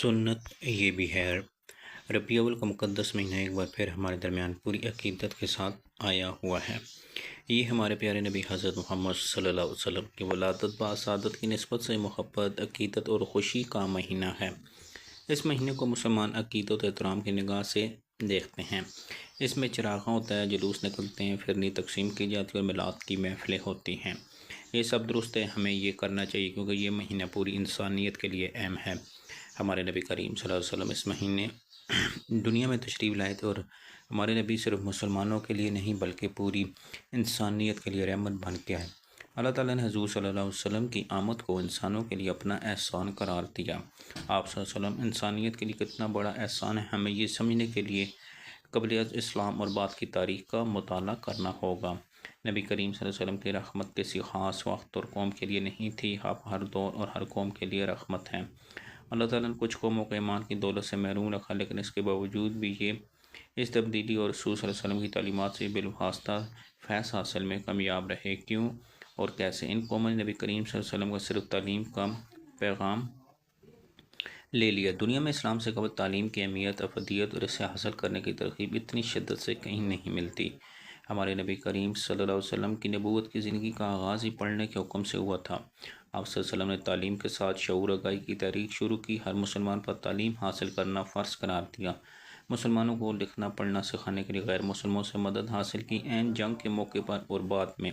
سنت یہ بھی ہے۔ ربیع الاول کا مقدس مہینہ ایک بار پھر ہمارے درمیان پوری عقیدت کے ساتھ آیا ہوا ہے۔ یہ ہمارے پیارے نبی حضرت محمد صلی اللہ علیہ وسلم کی ولادت باسعادت کی نسبت سے محبت، عقیدت اور خوشی کا مہینہ ہے۔ اس مہینے کو مسلمان عقیدت و احترام کی نگاہ سے دیکھتے ہیں۔ اس میں چراغاں ہوتا ہے، جلوس نکلتے ہیں، فرنی تقسیم کی جاتی ہے اور میلاد کی محفلیں ہوتی ہیں۔ یہ سب درست ہے، ہمیں یہ کرنا چاہیے کیونکہ یہ مہینہ پوری انسانیت کے لیے اہم ہے۔ ہمارے نبی کریم صلی اللہ علیہ وسلم اس مہینے دنیا میں تشریف لائے تھے اور ہمارے نبی صرف مسلمانوں کے لیے نہیں بلکہ پوری انسانیت کے لیے رحمت بن کے آئے۔ اللہ تعالیٰ نے حضور صلی اللہ علیہ وسلم کی آمد کو انسانوں کے لیے اپنا احسان قرار دیا۔ آپ صلی اللہ علیہ وسلم انسانیت کے لیے کتنا بڑا احسان ہے، ہمیں یہ سمجھنے کے لیے قبل اسلام اور بعد کی تاریخ کا مطالعہ کرنا ہوگا۔ نبی کریم صلی اللہ علیہ وسلم کی رحمت کسی خاص وقت اور قوم کے لیے نہیں تھی، آپ ہر دور اور ہر قوم کے لیے رحمت ہیں۔ اللہ تعالیٰ نے کچھ قوموں کو ایمان کی دولت سے محروم رکھا، لیکن اس کے باوجود بھی یہ اس تبدیلی اور رسول صلی اللہ علیہ وسلم کی تعلیمات سے بالواسطہ فیض حاصل میں کامیاب رہے۔ کیوں اور کیسے؟ ان قوموں نے نبی کریم صلی اللہ علیہ وسلم کا صرف تعلیم کا پیغام لے لیا۔ دنیا میں اسلام سے قبل تعلیم کی اہمیت، افادیت اور اسے حاصل کرنے کی ترغیب اتنی شدت سے کہیں نہیں ملتی۔ ہمارے نبی کریم صلی اللہ علیہ وسلم کی نبوت کی زندگی کا آغاز ہی پڑھنے کے حکم سے ہوا تھا۔ آپ صلی اللہ علیہ وسلم نے تعلیم کے ساتھ شعور آگاہی کی تحریک شروع کی، ہر مسلمان پر تعلیم حاصل کرنا فرض قرار دیا، مسلمانوں کو لکھنا پڑھنا سکھانے کے لیے غیر مسلموں سے مدد حاصل کی، عین جنگ کے موقع پر اور بعد میں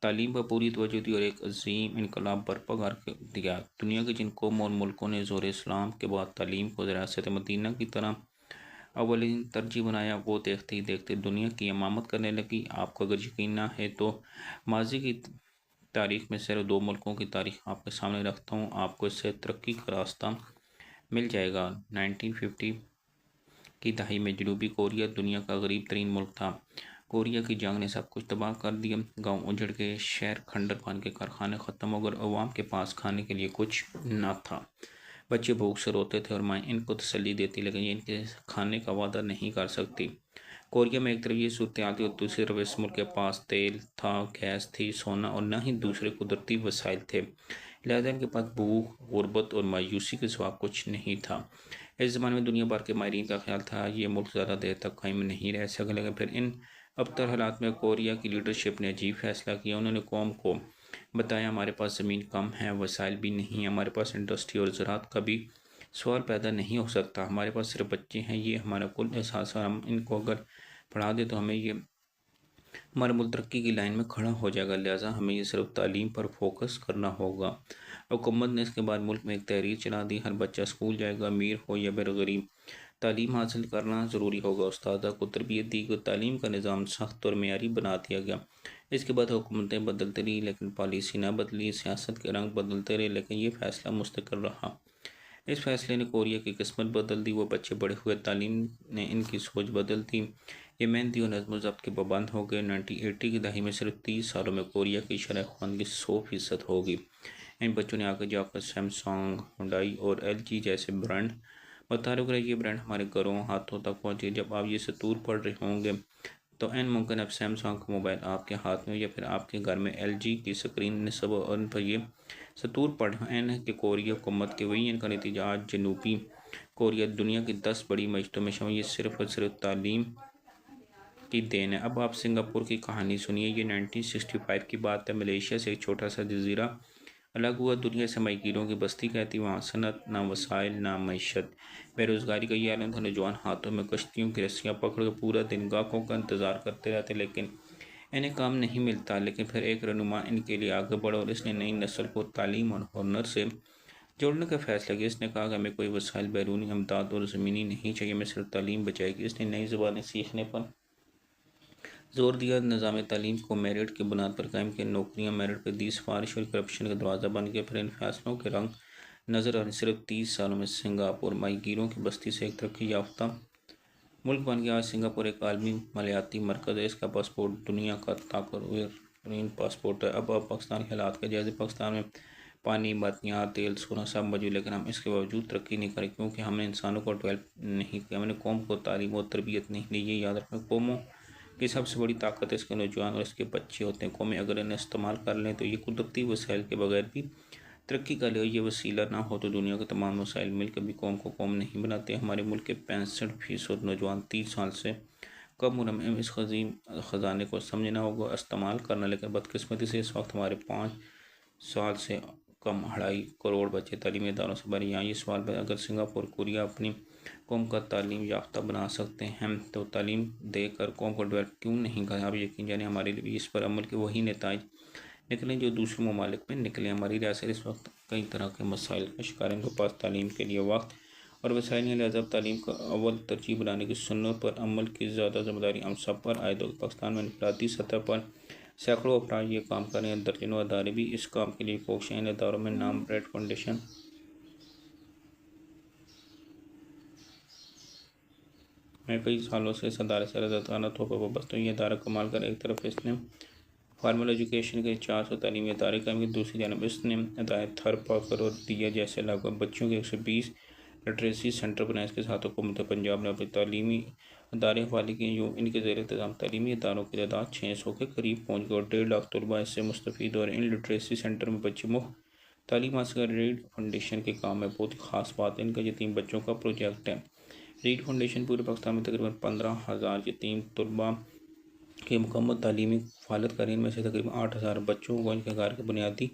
تعلیم پر پوری توجہ دی اور ایک عظیم انقلاب برپا کر دیا۔ دنیا کے جن قوموں اور ملکوں نے زور اسلام کے بعد تعلیم کو ریاست مدینہ کی طرح اولین ترجیح بنایا، وہ دیکھتے ہی دیکھتے دنیا کی امامت کرنے لگی۔ آپ کو اگر یقین نہ ہے تو ماضی کی تاریخ میں صرف 2 ملکوں کی تاریخ آپ کے سامنے رکھتا ہوں، آپ کو اس سے ترقی کا راستہ مل جائے گا۔ 1950 کی دہائی میں جنوبی کوریا دنیا کا غریب ترین ملک تھا۔ کوریا کی جنگ نے سب کچھ تباہ کر دیا، گاؤں اجڑ گئے، شہر کھنڈر بن کے، کارخانے ختم ہو گئے، عوام کے پاس کھانے کے لیے کچھ نہ تھا۔ بچے بھوک سے روتے تھے اور مائیں ان کو تسلی دیتی لیکن یہ ان کے کھانے کا وعدہ نہیں کر سکتی۔ کوریا میں ایک طرف یہ صورتحال تھی اور دوسری طرف اس ملک کے پاس تیل تھا، گیس تھی، سونا اور نہ ہی دوسرے قدرتی وسائل تھے، لہذا ان کے پاس بھوک، غربت اور مایوسی کے سوا کچھ نہیں تھا۔ اس زمانے میں دنیا بھر کے ماہرین کا خیال تھا یہ ملک زیادہ دیر تک قائم نہیں رہ سکے، لیکن پھر ان ابتر حالات میں کوریا کی لیڈرشپ نے عجیب فیصلہ کیا۔ انہوں نے قوم کو بتایا ہمارے پاس زمین کم ہے، وسائل بھی نہیں، ہمارے پاس انڈسٹری اور زراعت کا بھی سوال پیدا نہیں ہو سکتا، ہمارے پاس صرف بچے ہیں، یہ ہمارا کل احساس ہے، ہم ان کو اگر پڑھا دیں تو ہمارا ملک ترقی کی لائن میں کھڑا ہو جائے گا، لہٰذا ہمیں یہ صرف تعلیم پر فوکس کرنا ہوگا۔ حکومت نے اس کے بعد ملک میں ایک تحریر چلا دی، ہر بچہ اسکول جائے گا، امیر ہو یا بے غریب، تعلیم حاصل کرنا ضروری ہوگا۔ استادہ کو تربیت دی گئی، تعلیم کا نظام سخت اور معیاری بنا دیا گیا۔ اس کے بعد حکومتیں بدلتی رہی لیکن پالیسی نہ بدلی، سیاست کے رنگ بدلتے رہے لیکن یہ فیصلہ مستقر رہا۔ اس فیصلے نے کوریا کی قسمت بدل دی، وہ بچے بڑے ہوئے، تعلیم نے ان کی سوچ بدل دی، یہ محنتی اور نظم و ضبط کے پابند ہو گئے۔ 1980 کی دہائی میں صرف 30 سالوں میں کوریا کی شرح خواندگی 100% ہو گئی۔ ان بچوں نے آگے جا کر سیمسنگ، ہنڈائی اور ایل جی جیسے برانڈ متعارف کرائے۔ یہ برانڈ ہمارے گھروں، ہاتھوں تک پہنچے۔ جب آپ یہ سطور پڑھ رہے ہوں گے تو عین ممکن اب سیمسنگ کا موبائل آپ کے ہاتھ میں ہو یا پھر آپ کے گھر میں ایل جی کی اسکرین نصب اور ان پر یہ سطور پڑھ عین ہے کہ کوریا حکومت کے وہی ان کا نتیجہ آج جنوبی کوریا دنیا کی 10 بڑی معیشتوں میں شامل، یہ صرف اور صرف تعلیم کی دین ہے۔ اب آپ سنگاپور کی کہانی سنیے، یہ 1965 کی بات ہے، ملیشیا سے ایک چھوٹا سا جزیرہ الگ ہوا، دنیا سے ماہی گیروں کی بستی کہتی، وہاں صنعت نہ، وسائل نہ، معیشت، بے روزگاری کا یہ عالم تھا۔ نوجوان ہاتھوں میں کشتیوں کی رسیاں پکڑ کر پورا دن گاہکوں کا انتظار کرتے رہتے لیکن انہیں کام نہیں ملتا۔ لیکن پھر ایک رہنما ان کے لیے آگے بڑھا اور اس نے نئی نسل کو تعلیم اور ہنر سے جوڑنے کا فیصلہ کیا۔ اس نے کہا کہ ہمیں کوئی وسائل، بیرونی امداد اور زمینی نہیں چاہیے، ہمیں صرف تعلیم بچائے گی۔ اس نے نئی زبانیں سیکھنے پر زور دیا، نظام تعلیم کو میرٹ کی بنیاد پر قائم کیا، نوکریاں میرٹ پر دی، سفارش اور کرپشن کا دروازہ بند کیا۔ پھر ان فیصلوں کے رنگ نظر آنے صرف 30 سالوں میں سنگاپور ماہی گیروں کی بستی سے ایک ترقی یافتہ ملک بن گیا۔ آج سنگاپور ایک عالمی مالیاتی مرکز ہے، اس کا پاسپورٹ دنیا کا طاقتور ترین پاسپورٹ ہے۔ اب آپ پاکستان کے حالات کا جائزہ، پاکستان میں پانی، معدنیات، تیل، سونا سب موجود، لیکن ہم اس کے باوجود ترقی نہیں کریں کیونکہ ہم نے انسانوں کو ڈیولپ نہیں کیا، ہم نے قوم کو تعلیم اور تربیت نہیں دی۔ یہ یاد رکھیں، قوموں کی سب سے بڑی طاقت اس کے نوجوان اور اس کے بچے ہوتے ہیں۔ قومیں اگر انہیں استعمال کر لیں تو یہ قدرتی وسائل کے بغیر بھی ترقی کا لیے یہ وسیلہ نہ ہو تو دنیا کے تمام مسائل مل کے بھی قوم کو قوم نہیں بناتے۔ ہمارے ملک کے 65% نوجوان 30 سال سے کم عمر میں اس عظیم خزانے کو سمجھنا ہوگا، استعمال کرنا، لیکن بدقسمتی سے اس وقت ہمارے 5 سال سے کم 2.5 کروڑ بچے تعلیمی اداروں سے باہر۔ یہاں یہ سوال ہے، اگر سنگاپور، کوریا اپنی قوم کا تعلیم یافتہ بنا سکتے ہیں تو تعلیم دے کر قوم کو ڈیولپ کیوں نہیں کریں؟ آپ یقین جانیں ہمارے لیے بھی اس پر عمل کے وہی نتائج نکلیں جو دوسرے ممالک میں نکلے۔ ہماری ریاست اس وقت کئی طرح کے مسائل کا شکار ہے، ان کے پاس تعلیم کے لیے وقت اور وسائل نہیں، لہٰذا تعلیم کو اول ترجیح بنانے کی سنت پر عمل کی زیادہ ذمہ داری ہم سب پر عائد ہوگی۔ پاکستان میں انفرادی سطح پر سینکڑوں افراد یہ کام کر رہے ہیں، درجنوں ادارے بھی اس کام کے لیے کوشاں ہیں۔ ان اداروں میں نام ریڈ فاؤنڈیشن میں کئی سالوں سے اس ادارے سے رضاکارانہ طور پر وابستہ ہوں۔ یہ ادارہ کمال کر ایک طرف اس نے فارمل ایجوکیشن کے 400 تعلیمی ادارے قائم کیے، دوسری جانب اس نے ہدایت تھر پاکر اور دیا جیسے لگ بھگ بچوں کے 120 لٹریسی سینٹر بنائے۔ اس کے ساتھ حکومت پنجاب نے اپنے تعلیمی ادارے حوالے کیے، یوں ان کے زیر انتظام تعلیمی اداروں کی تعداد 600 کے قریب پہنچ گئی اور 1.5 لاکھ طلباء اس سے مستفید ہو رہے ہیں۔ ان لٹریسی سینٹر میں بچے مفت تعلیم حاصل کر ریڈ فاؤنڈیشن کے کام میں بہت ہی خاص بات ہے، ان کا یتیم بچوں کا پروجیکٹ ہے۔ ریڈ فاؤنڈیشن پورے پاکستان میں تقریباً 15,000 یتیم طلباء کی مکمل تعلیمی کفالت کر رہی ہے۔ ان میں سے تقریباً 8,000 بچوں کو ان کے گھر کے بنیادی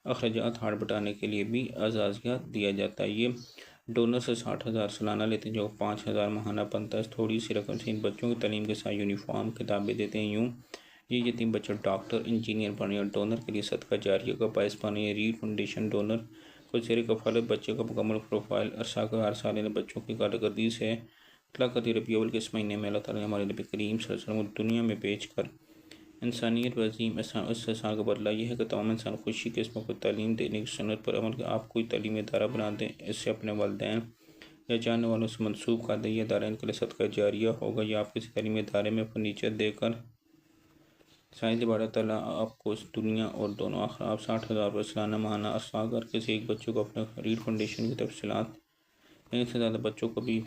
اخراجات ہاتھ بٹانے کے لیے بھی اعزازیہ دیا جاتا ہے۔ یہ ڈونر سے 60,000 سالانہ لیتے ہیں جو 5,000 ماہانہ بنتا ہے۔ اس تھوڑی سی رقم سے ان بچوں کی تعلیم کے ساتھ یونیفارم، کتابیں دیتے ہیں، یوں یہ یتیم بچے ڈاکٹر، انجینئر بن رہے ہیں اور ڈونر کے لیے صدقہ جاریہ کا باعث بن رہے ہیں۔ ریڈ فاؤنڈیشن ڈونر کو زیر کفالت بچے کا مکمل پروفائل عرصہ کا ہر سال ان بچوں کی کارکردگی سے اطلاع کرتی ہے۔ ربیع الاول کے اس مہینے میں اللہ تعالیٰ نے ہمارے نبی کریم صلی اللہ علیہ وسلم کو دنیا میں بھیج کر انسانیت و عظیم اس احسان کا بدلہ یہ ہے کہ تمام انسان خوشی کے اس موقع تعلیم دینے کی سنت پر عمل کریں۔ آپ کوئی تعلیمی ادارہ بنا دیں، اس سے اپنے والدین یا جاننے والوں سے منسوب کر دیں، یہ ادارہ ان کے لیے صدقہ جاریہ ہوگا۔ یا آپ کسی تعلیمی ادارے میں فرنیچر دے کر سائنس لیبارٹری، تعالیٰ آپ کو اس دنیا اور دونوں آخرت۔ آپ 60,000 روپے سالانہ ماہانہ عرصہ کر کسی ایک بچے کو اپنے ریڈ فاؤنڈیشن کی تفصیلات، ایک سے زیادہ بچوں کو بھی